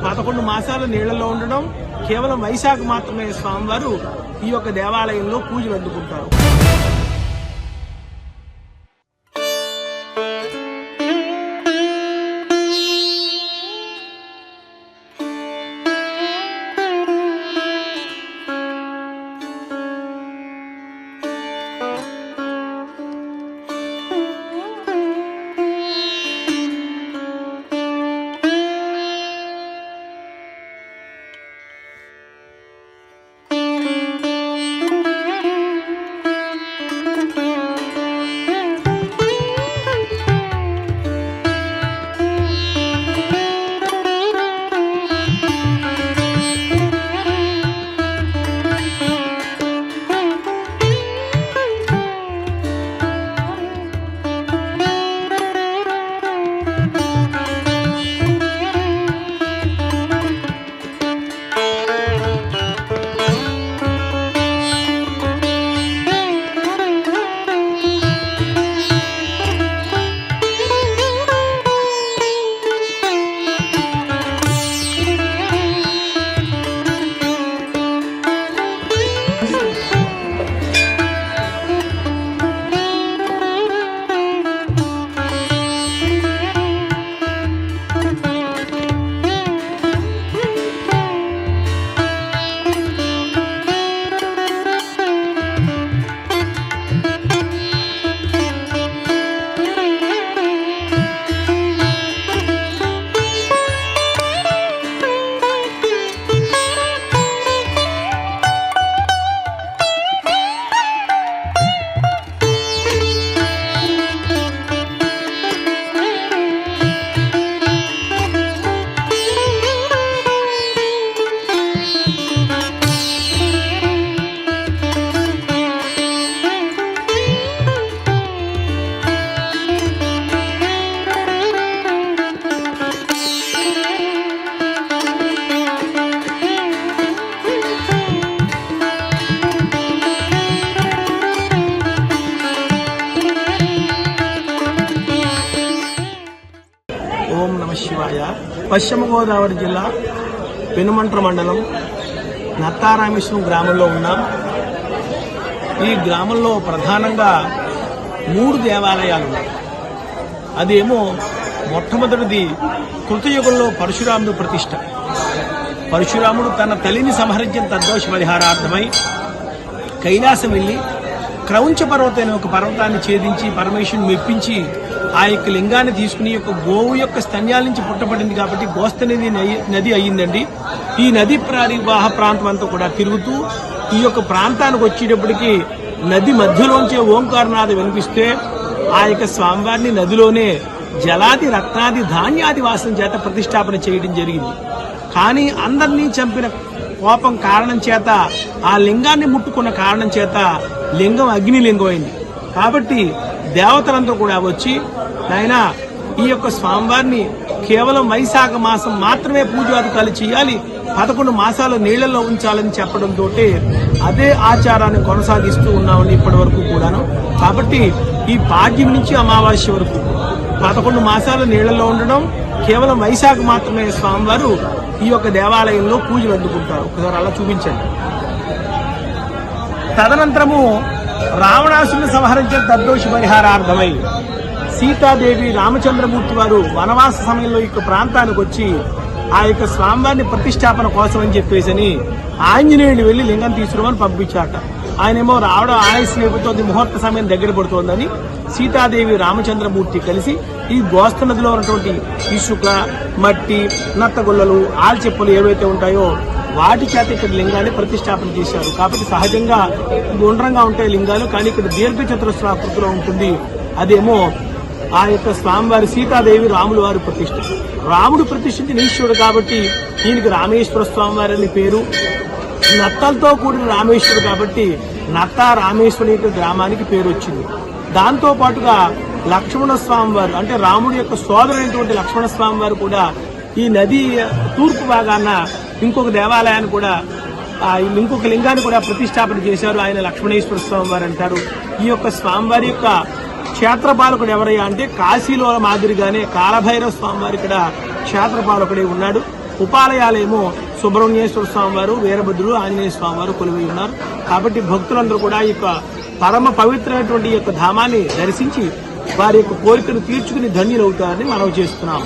11 మాసాలు నీళ్లలో ఉండడం, కేవలం వైశాఖ మాత్రమే స్వామివారు ఈ యొక్క దేవాలయంలో పూజలు అందుకుంటారు. ఓం నమ శివాయ. పశ్చిమ గోదావరి జిల్లా పెనుమంట్ర మండలం నత్తారామేశ్వరం గ్రామంలో ఉన్నాం. ఈ గ్రామంలో ప్రధానంగా 3 దేవాలయాలు ఉన్నాయి. అదేమో మొట్టమొదటిది కృతయుగంలో పరశురాముడు ప్రతిష్ట. పరశురాముడు తన తల్లిని సంహరించిన తద్దోష పరిహారార్థమై కైలాసం వెళ్లి క్రౌంచ పర్వతం అనే ఒక పర్వతాన్ని ఛేదించి పరమేశ్వరుని మెప్పించి ఆ యొక్క లింగాన్ని తీసుకుని యొక్క గోవు యొక్క స్తన్యాల నుంచి పుట్టబడింది కాబట్టి గోస్తనది నది అయ్యిందండి. ఈ నది పరివాహ ప్రాంతం అంతా కూడా తిరుగుతూ ఈ యొక్క ప్రాంతానికి వచ్చేటప్పటికి నది మధ్యలోంచే ఓంకారనాథ వినిపిస్తే ఆ యొక్క స్వామివారిని నదిలోనే జలాది రత్నాది ధాన్యాది వాసన చేత ప్రతిష్టాపన చేయడం జరిగింది. కానీ అందరినీ చంపిన కోపం కారణం చేత, ఆ లింగాన్ని ముట్టుకున్న కారణం చేత లింగం అగ్నిలింగం అయింది. కాబట్టి దేవతలంతా కూడా వచ్చి నాయనా ఈ యొక్క స్వామివారిని కేవలం వైశాఖ మాసం మాత్రమే పూజాధికారులు చేయాలి, 11 మాసాలు నీళ్లలో ఉంచాలని చెప్పడంతో అదే ఆచారాన్ని కొనసాగిస్తూ ఉన్నామని ఇప్పటి వరకు కూడాను. కాబట్టి ఈ పాడ్యం నుంచి అమావాస్య వరకు 11 మాసాలు నీళ్లలో ఉండడం, కేవలం వైశాఖ మాత్రమే స్వామివారు ఈ యొక్క దేవాలయంలో పూజలు అందుకుంటారు. ఒకసారి అలా చూపించండి. తదనంతరము రావణాసుని సంహరించిన తద్దోష పరిహారార్థమై సీతాదేవి రామచంద్రమూర్తి వారు వనవాస సమయంలో ఈ ప్రాంతానికి వచ్చి ఆ యొక్క స్వామివారిని ప్రతిష్టాపన కోసం అని చెప్పేసి ఆంజనేయుడు వెళ్లి లింగం తీసుకురమని పంపించాట. ఆయనేమో రావడం ఆలస్యం అయిపోతుంది, ముహూర్త సమయం దగ్గర పడుతోందని సీతాదేవి రామచంద్రమూర్తి కలిసి ఈ గోస్త నదిలో ఉన్నటువంటి ఇసుక, మట్టి, నత్తగుల్లలు, ఆల్చెప్పులు ఏవైతే ఉంటాయో వాటి చేత ఇక్కడ లింగాన్ని ప్రతిష్టాపన చేశారు. కాబట్టి సహజంగా గుండ్రంగా ఉంటాయి లింగాలు, కానీ ఇక్కడ దీర్ఘచతురస్రాకృతిలో ఉంటుంది. అదేమో ఆ యొక్క స్వామివారి సీతాదేవి రాములు వారి ప్రతిష్ఠ. రాముడు ప్రతిష్ఠించిన ఈశ్వరుడు కాబట్టి ఈయనకి రామేశ్వర స్వామివారి అని పేరు. నత్తలతో కూడిన రామేశ్వరుడు కాబట్టి నత్తా రామేశ్వరుని యొక్క గ్రామానికి పేరు వచ్చింది. దాంతో పాటుగా లక్ష్మణ స్వామి వారు అంటే రాముడి యొక్క సోదరుడైనటువంటి లక్ష్మణ స్వామి వారు కూడా ఈ నది తూర్పు భాగాన ఇంకొక దేవాలయాన్ని కూడా ఇంకొక లింగాన్ని కూడా ప్రతిష్టాపన చేశారు. ఆయన లక్ష్మణేశ్వర స్వామి వారు అంటారు. ఈ యొక్క స్వామివారి యొక్క క్షేత్రపాలకుడు ఎవరయ్యా అంటే కాశీలో మాదిరిగానే కాలభైరవ స్వామివారి ఇక్కడ క్షేత్రపాలకుడే ఉన్నాడు. ఉపాలయాలేమో సుబ్రహ్మణ్యేశ్వర స్వామి వారు, వీరభద్రుడు, ఆంజనేయ స్వామి వారు కొలువై ఉన్నారు. కాబట్టి భక్తులందరూ కూడా ఈ యొక్క పరమ పవిత్రమైనటువంటి ఈ యొక్క ధామాన్ని దర్శించి వారి యొక్క కోరికను తీర్చుకుని ధన్యులవుతారని మనవి చేస్తున్నాం.